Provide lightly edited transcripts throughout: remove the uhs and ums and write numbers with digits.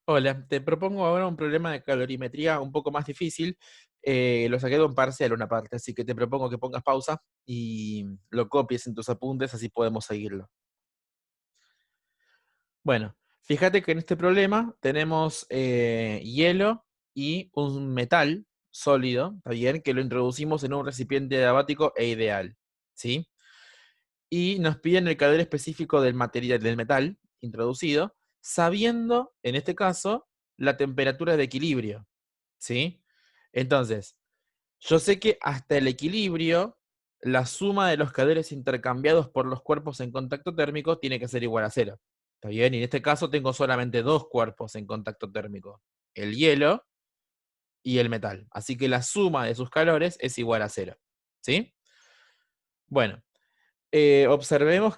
Hola, te propongo ahora un problema de calorimetría un poco más difícil. Lo saqué de un parcial, una parte, así que te propongo que pongas pausa y lo copies en tus apuntes, así podemos seguirlo. Bueno, fíjate que en este problema tenemos hielo y un metal sólido, ¿está bien? Que lo introducimos en un recipiente adiabático e ideal, ¿sí? Y nos piden el calor específico del material, del metal introducido, sabiendo, en este caso, la temperatura de equilibrio, ¿sí? Entonces, yo sé que hasta el equilibrio, la suma de los calores intercambiados por los cuerpos en contacto térmico tiene que ser igual a cero. ¿Está bien? Y en este caso tengo solamente dos cuerpos en contacto térmico, el hielo y el metal. Así que la suma de sus calores es igual a cero. ¿Sí? Bueno, observemos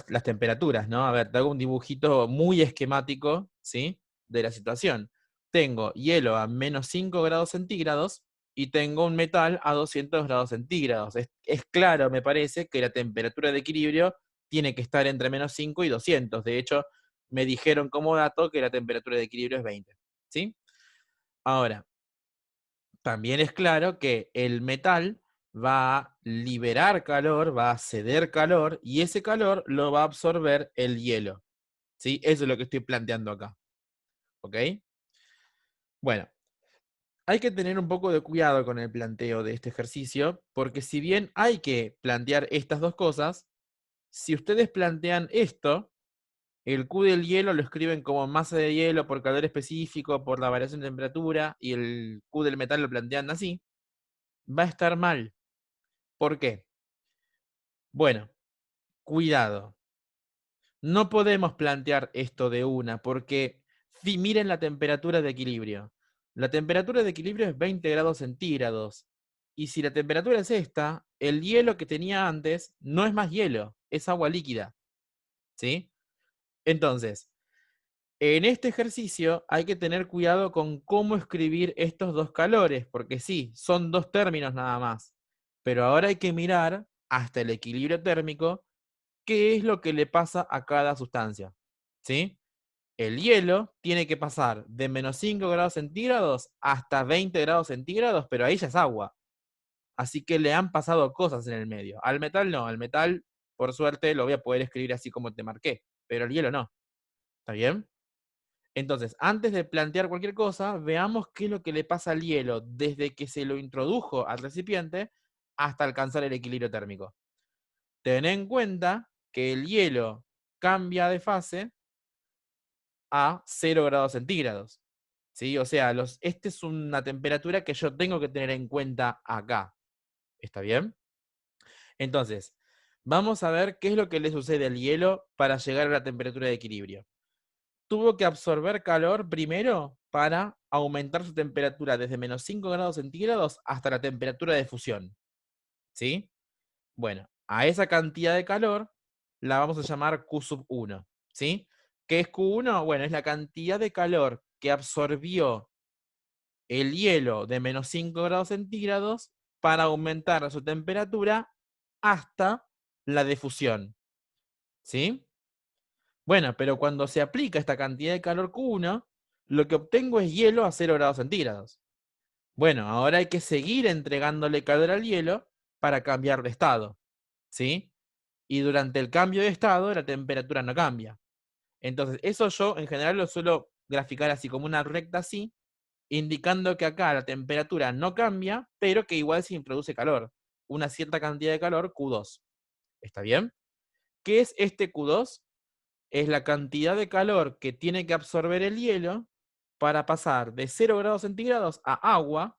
las temperaturas, ¿no? A ver, te hago un dibujito muy esquemático, ¿sí? De la situación. Tengo hielo a -5 grados centígrados y tengo un metal a 200 grados centígrados. Es claro, me parece, que la temperatura de equilibrio tiene que estar entre -5 y 200. De hecho, me dijeron como dato que la temperatura de equilibrio es 20, ¿sí? Ahora, también es claro que el metal va a liberar calor, va a ceder calor, y ese calor lo va a absorber el hielo. ¿Sí? Eso es lo que estoy planteando acá. ¿Ok? Bueno, hay que tener un poco de cuidado con el planteo de este ejercicio, porque si bien hay que plantear estas dos cosas, si ustedes plantean esto, el Q del hielo lo escriben como masa de hielo por calor específico, por la variación de temperatura, y el Q del metal lo plantean así, va a estar mal. ¿Por qué? Bueno, cuidado. No podemos plantear esto de una, porque miren la temperatura de equilibrio. La temperatura de equilibrio es 20 grados centígrados. Y si la temperatura es esta, el hielo que tenía antes no es más hielo, es agua líquida. ¿Sí? Entonces, en este ejercicio hay que tener cuidado con cómo escribir estos dos calores, porque sí, son dos términos nada más. Pero ahora hay que mirar hasta el equilibrio térmico qué es lo que le pasa a cada sustancia. ¿Sí? El hielo tiene que pasar de -5 grados centígrados hasta 20 grados centígrados, pero ahí ya es agua. Así que le han pasado cosas en el medio. Al metal no, al metal, por suerte, lo voy a poder escribir así como te marqué, pero el hielo no. ¿Está bien? Entonces, antes de plantear cualquier cosa, veamos qué es lo que le pasa al hielo desde que se lo introdujo al recipiente hasta alcanzar el equilibrio térmico. Ten en cuenta que el hielo cambia de fase a 0 grados centígrados. ¿Sí? O sea, esta es una temperatura que yo tengo que tener en cuenta acá. ¿Está bien? Entonces, vamos a ver qué es lo que le sucede al hielo para llegar a la temperatura de equilibrio. Tuvo que absorber calor primero para aumentar su temperatura desde -5 grados centígrados hasta la temperatura de fusión. ¿Sí? Bueno, a esa cantidad de calor la vamos a llamar Q sub 1. ¿Sí? ¿Qué es Q1? Bueno, es la cantidad de calor que absorbió el hielo de -5 grados centígrados para aumentar su temperatura hasta la de fusión. ¿Sí? Bueno, pero cuando se aplica esta cantidad de calor Q1, lo que obtengo es hielo a 0 grados centígrados. Bueno, ahora hay que seguir entregándole calor al hielo para cambiar de estado. ¿Sí? Y durante el cambio de estado, la temperatura no cambia. Entonces, eso yo en general lo suelo graficar así como una recta así, indicando que acá la temperatura no cambia, pero que igual se introduce calor. Una cierta cantidad de calor, Q2. ¿Está bien? ¿Qué es este Q2? Es la cantidad de calor que tiene que absorber el hielo para pasar de 0 grados centígrados a agua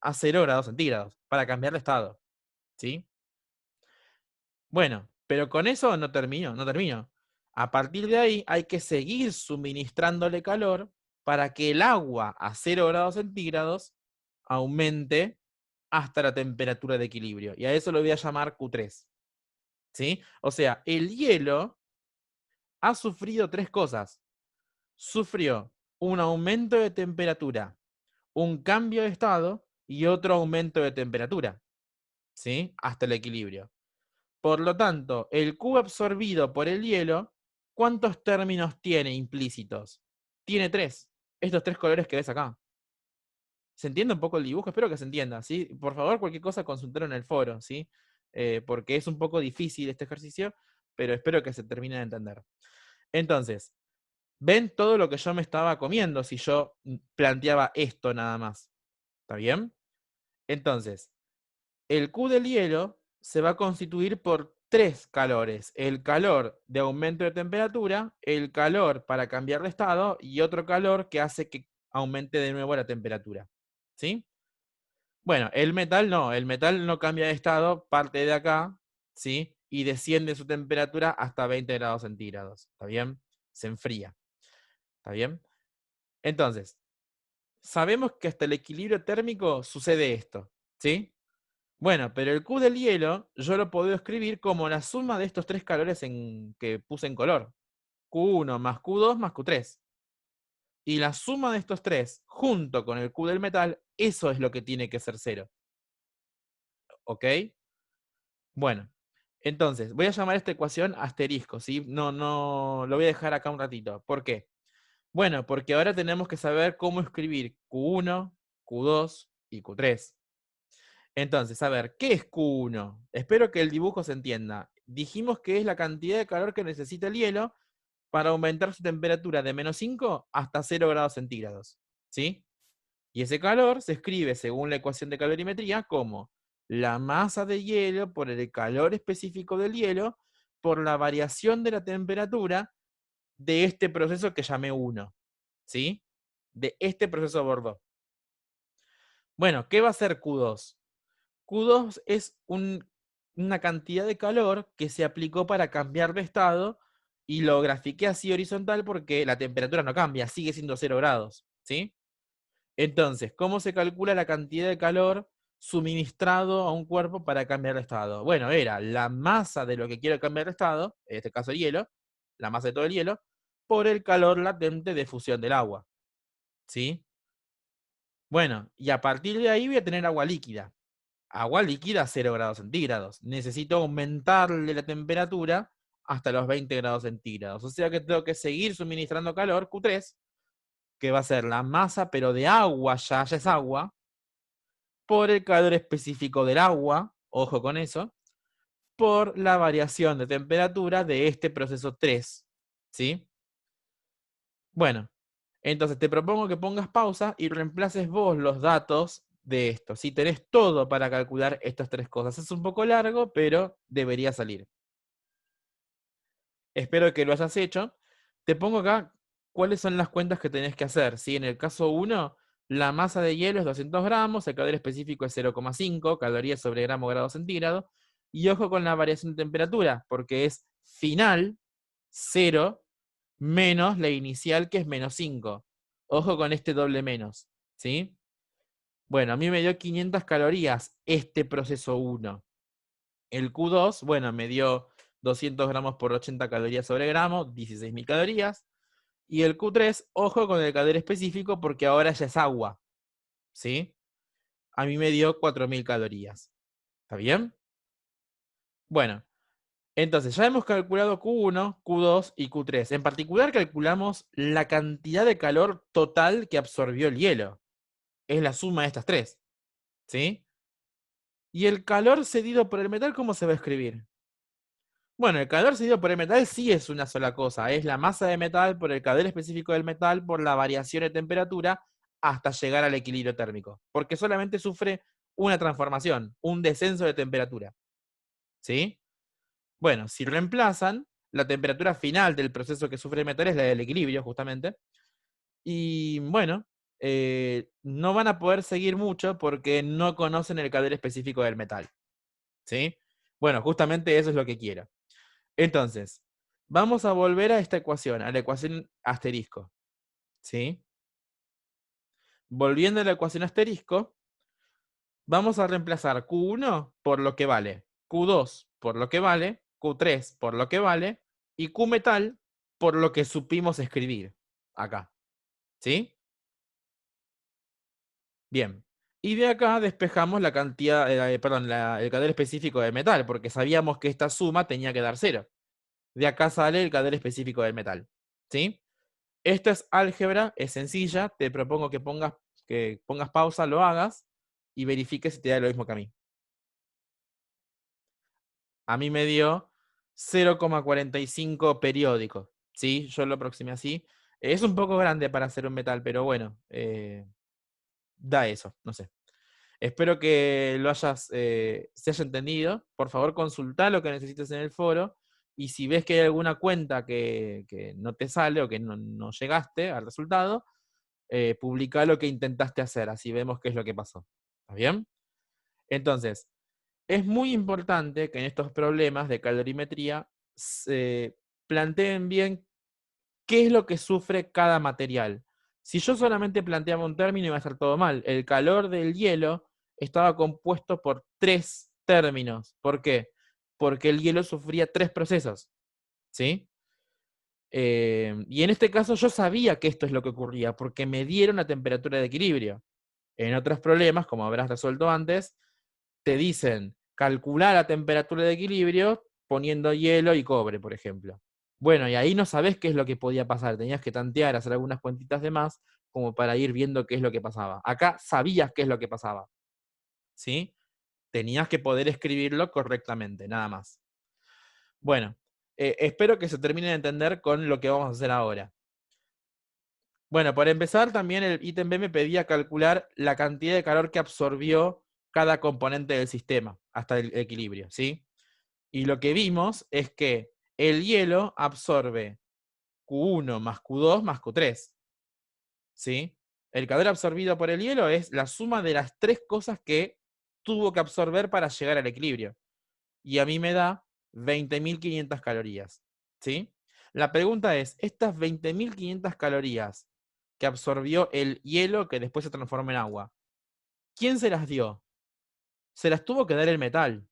a 0 grados centígrados, para cambiar de estado. ¿Sí? Bueno, pero con eso no termino, no termino. A partir de ahí hay que seguir suministrándole calor para que el agua a 0 grados centígrados aumente hasta la temperatura de equilibrio. Y a eso lo voy a llamar Q3. ¿Sí? O sea, el hielo ha sufrido tres cosas. Sufrió un aumento de temperatura, un cambio de estado y otro aumento de temperatura. ¿Sí? Hasta el equilibrio. Por lo tanto, el Q absorbido por el hielo, ¿cuántos términos tiene implícitos? tiene 3. Estos 3 colores que ves acá. ¿Se entiende un poco el dibujo? Espero que se entienda, ¿sí? Por favor, cualquier cosa consultalo en el foro, ¿sí? Porque es un poco difícil este ejercicio, pero espero que se termine de entender. Entonces, ¿ven todo lo que yo me estaba comiendo si yo planteaba esto nada más? ¿Está bien? Entonces, el Q del hielo se va a constituir por 3 calores. El calor de aumento de temperatura, el calor para cambiar de estado y otro calor que hace que aumente de nuevo la temperatura. ¿Sí? Bueno, el metal no cambia de estado, parte de acá, ¿sí? Y desciende su temperatura hasta 20 grados centígrados. ¿Está bien? Se enfría. ¿Está bien? Entonces, sabemos que hasta el equilibrio térmico sucede esto, ¿sí? Bueno, pero el Q del hielo yo lo puedo escribir como la suma de estos 3 calores que puse en color. Q1 más Q2 más Q3. Y la suma de estos 3 junto con el Q del metal, eso es lo que tiene que ser 0. ¿Ok? Bueno, entonces voy a llamar a esta ecuación asterisco, ¿sí? No, lo voy a dejar acá un ratito. ¿Por qué? Bueno, porque ahora tenemos que saber cómo escribir Q1, Q2 y Q3. Entonces, a ver, ¿qué es Q1? Espero que el dibujo se entienda. Dijimos que es la cantidad de calor que necesita el hielo para aumentar su temperatura de -5 hasta 0 grados centígrados. ¿Sí? Y ese calor se escribe, según la ecuación de calorimetría, como la masa de hielo por el calor específico del hielo por la variación de la temperatura de este proceso que llamé 1. ¿Sí? De este proceso Bordeaux. Bueno, ¿qué va a ser Q2? Q2 es una cantidad de calor que se aplicó para cambiar de estado y lo grafiqué así horizontal porque la temperatura no cambia, sigue siendo 0 grados. ¿Sí? Entonces, ¿cómo se calcula la cantidad de calor suministrado a un cuerpo para cambiar de estado? Bueno, era la masa de lo que quiero cambiar de estado, en este caso el hielo, la masa de todo el hielo, por el calor latente de fusión del agua. ¿Sí? Bueno, y a partir de ahí voy a tener agua líquida. Agua líquida a 0 grados centígrados. Necesito aumentarle la temperatura hasta los 20 grados centígrados. O sea que tengo que seguir suministrando calor, Q3, que va a ser la masa, pero de agua, ya es agua, por el calor específico del agua, ojo con eso, por la variación de temperatura de este proceso 3. ¿Sí? Bueno, entonces te propongo que pongas pausa y reemplaces vos los datos de esto. Si tenés todo para calcular estas 3 cosas. Es un poco largo, pero debería salir. Espero que lo hayas hecho. Te pongo acá cuáles son las cuentas que tenés que hacer. ¿Sí? En el caso 1, la masa de hielo es 200 gramos, el calor específico es 0,5 calorías sobre gramo grado centígrado. Y ojo con la variación de temperatura, porque es final 0 menos la inicial que es -5. Ojo con este doble menos. ¿Sí? Bueno, a mí me dio 500 calorías este proceso 1. El Q2, bueno, me dio 200 gramos por 80 calorías sobre gramo, 16.000 calorías. Y el Q3, ojo con el calor específico porque ahora ya es agua. ¿Sí? A mí me dio 4.000 calorías. ¿Está bien? Bueno, entonces ya hemos calculado Q1, Q2 y Q3. En particular calculamos la cantidad de calor total que absorbió el hielo. Es la suma de estas 3. ¿Sí? Y el calor cedido por el metal, ¿cómo se va a escribir? Bueno, el calor cedido por el metal sí es una sola cosa, es la masa de metal por el calor específico del metal por la variación de temperatura hasta llegar al equilibrio térmico, porque solamente sufre una transformación, un descenso de temperatura. ¿Sí? Bueno, si reemplazan, la temperatura final del proceso que sufre el metal es la del equilibrio, justamente, y bueno, no van a poder seguir mucho porque no conocen el calor específico del metal. ¿Sí? Bueno, justamente eso es lo que quiero. Entonces, vamos a volver a esta ecuación, a la ecuación asterisco. ¿Sí? Volviendo a la ecuación asterisco, vamos a reemplazar Q1 por lo que vale, Q2 por lo que vale, Q3 por lo que vale, y Q metal por lo que supimos escribir acá. ¿Sí? Bien. Y de acá despejamos la cantidad, perdón, el calor específico del metal, porque sabíamos que esta suma tenía que dar 0. De acá sale el calor específico del metal. ¿Sí? Esto es álgebra, es sencilla, te propongo que pongas pausa, lo hagas y verifiques si te da lo mismo que a mí. A mí me dio 0,45 periódico, ¿sí? Yo lo aproximé así. Es un poco grande para hacer un metal, pero bueno, da eso, no sé. Espero que se haya entendido. Por favor, consulta lo que necesites en el foro. Y si ves que hay alguna cuenta que no te sale o que no llegaste al resultado, publica lo que intentaste hacer. Así vemos qué es lo que pasó. ¿Está bien? Entonces, es muy importante que en estos problemas de calorimetría se planteen bien qué es lo que sufre cada material. Si yo solamente planteaba un término iba a estar todo mal. El calor del hielo estaba compuesto por 3 términos. ¿Por qué? Porque el hielo sufría 3 procesos. ¿Sí? Y en este caso yo sabía que esto es lo que ocurría, porque me dieron la temperatura de equilibrio. En otros problemas, como habrás resuelto antes, te dicen calcular la temperatura de equilibrio poniendo hielo y cobre, por ejemplo. Bueno, y ahí no sabés qué es lo que podía pasar, tenías que tantear, hacer algunas cuentitas de más, como para ir viendo qué es lo que pasaba. Acá sabías qué es lo que pasaba, ¿sí? Tenías que poder escribirlo correctamente, nada más. Bueno, espero que se termine de entender con lo que vamos a hacer ahora. Bueno, para empezar, también el ítem B me pedía calcular la cantidad de calor que absorbió cada componente del sistema hasta el equilibrio, ¿sí? Y lo que vimos es que el hielo absorbe Q1 más Q2 más Q3, ¿sí? El calor absorbido por el hielo es la suma de las 3 cosas que tuvo que absorber para llegar al equilibrio. Y a mí me da 20.500 calorías, ¿sí? La pregunta es, estas 20.500 calorías que absorbió el hielo que después se transforma en agua, ¿quién se las dio? Se las tuvo que dar el metal,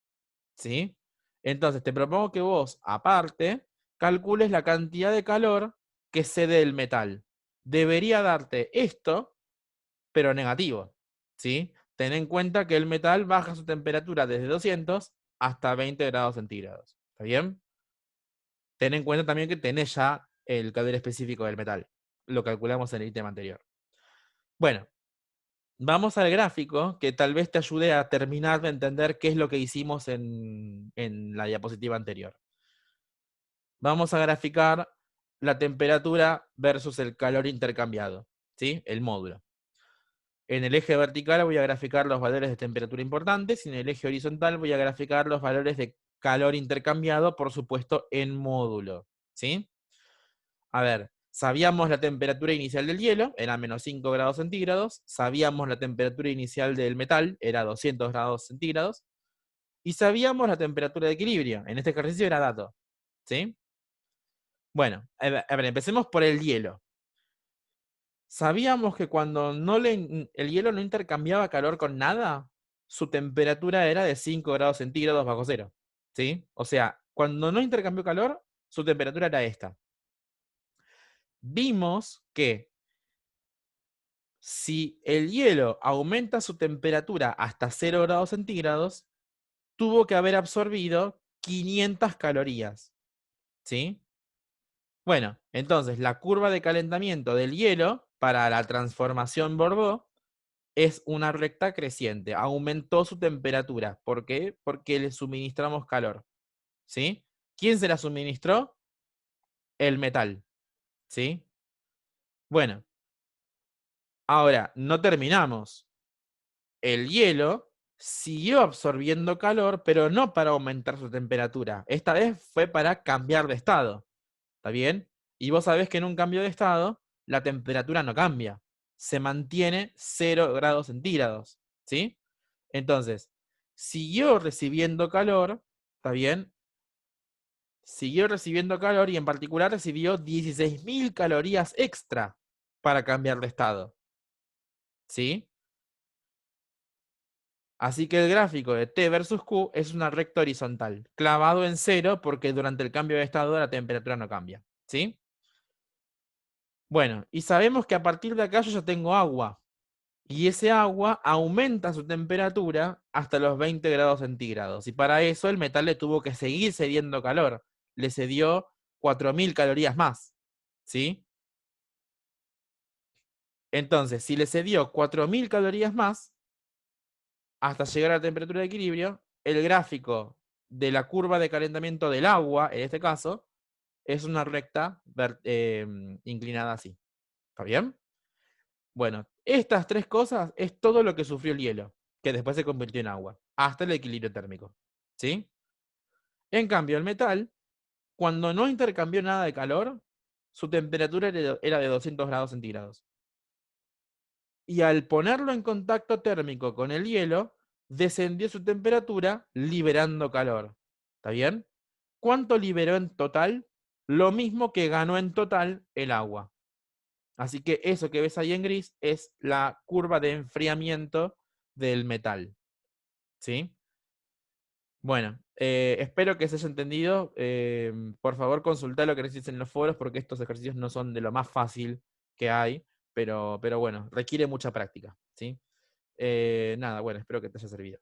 ¿sí? Entonces te propongo que vos, aparte, calcules la cantidad de calor que cede el metal. Debería darte esto, pero negativo, ¿sí? Ten en cuenta que el metal baja su temperatura desde 200 hasta 20 grados centígrados. ¿Está bien? Ten en cuenta también que tenés ya el calor específico del metal. Lo calculamos en el ítem anterior. Bueno, vamos al gráfico que tal vez te ayude a terminar de entender qué es lo que hicimos en la diapositiva anterior. Vamos a graficar la temperatura versus el calor intercambiado, ¿sí? El módulo. En el eje vertical voy a graficar los valores de temperatura importantes y en el eje horizontal voy a graficar los valores de calor intercambiado, por supuesto, en módulo, ¿sí? A ver, sabíamos la temperatura inicial del hielo, era menos 5 grados centígrados, sabíamos la temperatura inicial del metal, era 200 grados centígrados, y sabíamos la temperatura de equilibrio, en este ejercicio era dato, ¿sí? Bueno, a ver, empecemos por el hielo. Sabíamos que cuando el hielo no intercambiaba calor con nada, su temperatura era de 5 grados centígrados bajo cero, ¿sí? O sea, cuando no intercambió calor, su temperatura era esta. Vimos que si el hielo aumenta su temperatura hasta 0 grados centígrados, tuvo que haber absorbido 500 calorías, ¿sí? Bueno, entonces la curva de calentamiento del hielo para la transformación Bordeaux es una recta creciente. Aumentó su temperatura. ¿Por qué? Porque le suministramos calor, ¿sí? ¿Quién se la suministró? El metal, ¿sí? Bueno, ahora no terminamos. El hielo siguió absorbiendo calor, pero no para aumentar su temperatura. Esta vez fue para cambiar de estado. ¿Está bien? Y vos sabés que en un cambio de estado, la temperatura no cambia. Se mantiene 0 grados centígrados. ¿Sí? Entonces, siguió recibiendo calor, ¿está bien? Siguió recibiendo calor y en particular recibió 16.000 calorías extra para cambiar de estado. ¿Sí? Así que el gráfico de T versus Q es una recta horizontal, clavado en 0 porque durante el cambio de estado la temperatura no cambia. ¿Sí? Bueno, y sabemos que a partir de acá yo ya tengo agua. Y ese agua aumenta su temperatura hasta los 20 grados centígrados. Y para eso el metal le tuvo que seguir cediendo calor. Le cedió 4.000 calorías más. ¿Sí? Entonces, si le cedió 4000 calorías más hasta llegar a la temperatura de equilibrio, el gráfico de la curva de calentamiento del agua, en este caso, es una recta inclinada así. ¿Está bien? Bueno, estas tres cosas es todo lo que sufrió el hielo, que después se convirtió en agua, hasta el equilibrio térmico. ¿Sí? En cambio, el metal, cuando no intercambió nada de calor, su temperatura era de 200 grados centígrados. Y al ponerlo en contacto térmico con el hielo, descendió su temperatura liberando calor. ¿Está bien? ¿Cuánto liberó en total? Lo mismo que ganó en total el agua. Así que eso que ves ahí en gris es la curva de enfriamiento del metal. ¿Sí? Bueno, espero que se haya entendido. Por favor, consulta lo que necesites en los foros porque estos ejercicios no son de lo más fácil que hay, pero bueno, requiere mucha práctica. ¿Sí? Nada, bueno, espero que te haya servido.